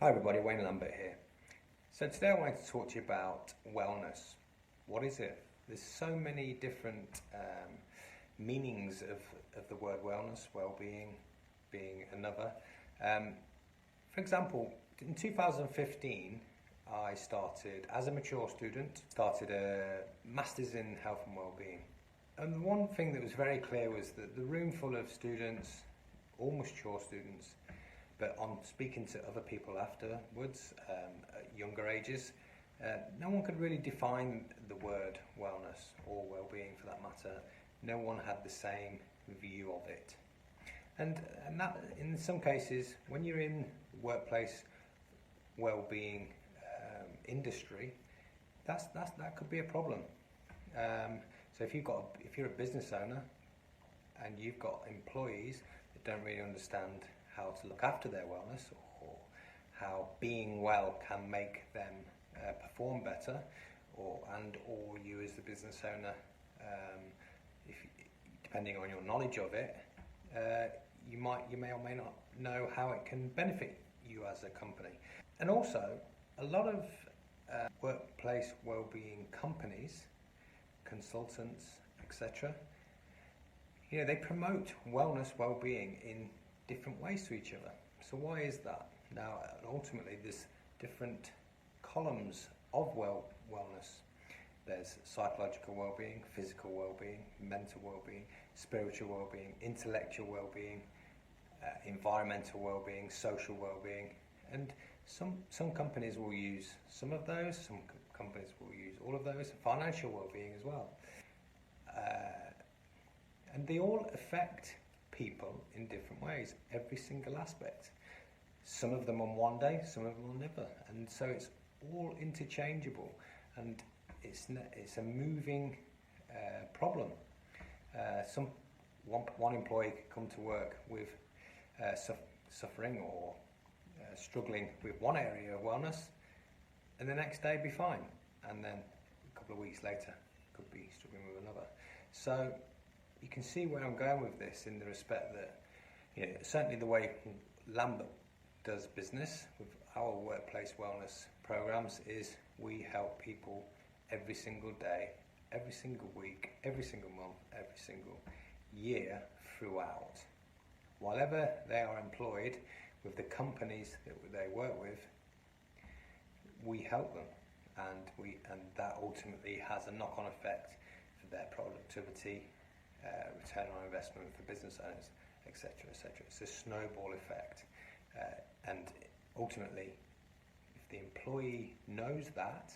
Hi everybody, Wayne Lambert here. So today I wanted to talk to you about wellness. What is it? There's so many different meanings of the word wellness, well-being being another. For example, in 2015 I started, as a mature student, a Masters in Health and Wellbeing. And the one thing that was very clear was that the room full of students, all mature students, but on speaking to other people afterwards, at younger ages, no one could really define the word wellness or well-being for that matter. No one had the same view of it. And that, in some cases, when you're in workplace well-being industry, that could be a problem. So if you're a business owner and you've got employees that don't really understand how to look after their wellness, or how being well can make them perform better, or you as the business owner, depending on your knowledge of it, you may or may not know how it can benefit you as a company. And also, a lot of workplace wellbeing companies, consultants, etc., they promote wellness, well-being in different ways to each other. So why is that? Now, ultimately, there's different columns of wellness. There's psychological well-being, physical well-being, mental well-being, spiritual well-being, intellectual well-being, environmental well-being, social well-being, and some companies will use some of those, some companies will use all of those, financial well-being as well. And they all affect people in different ways, every single aspect. Some of them on one day, some of them on another, and so it's all interchangeable, and it's a moving problem. One employee could come to work with suffering or struggling with one area of wellness, and the next day be fine, and then a couple of weeks later could be struggling with another. So you can see where I'm going with this, in the respect that, certainly the way Lambert does business with our workplace wellness programs is we help people every single day, every single week, every single month, every single year throughout. Whilever they are employed with the companies that they work with, we help them, and that ultimately has a knock-on effect for their productivity, return on investment for business owners, etc., etc. It's a snowball effect, and ultimately, if the employee knows that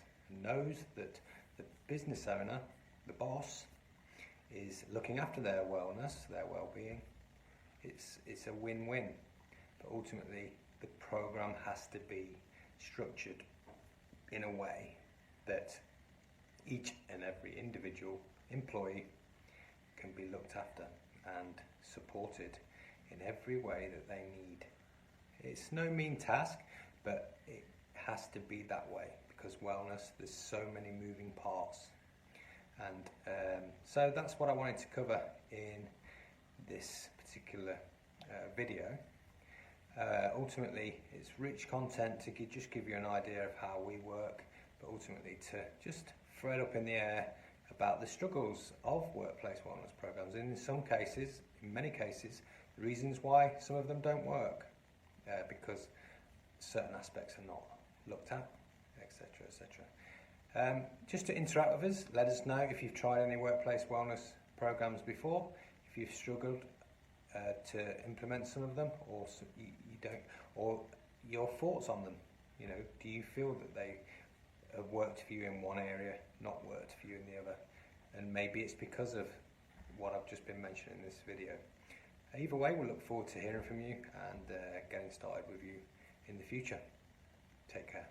the business owner, the boss, is looking after their wellness, their well-being, it's a win-win. But ultimately, the program has to be structured in a way that each and every individual employee can be looked after and supported in every way that they need. It's no mean task, but it has to be that way, because wellness, there's so many moving parts. And so that's what I wanted to cover in this particular video. Ultimately, it's rich content to just give you an idea of how we work, but ultimately to just throw it up in the air about the struggles of workplace wellness programs, and in many cases, the reasons why some of them don't work, because certain aspects are not looked at, etc., etc. Just to interact with us, let us know if you've tried any workplace wellness programs before, if you've struggled to implement some of them, or you don't, or your thoughts on them. Do you feel that they have worked for you in one area, not worked for you in the other? And maybe it's because of what I've just been mentioning in this video. Either way, we'll look forward to hearing from you and getting started with you in the future. Take care.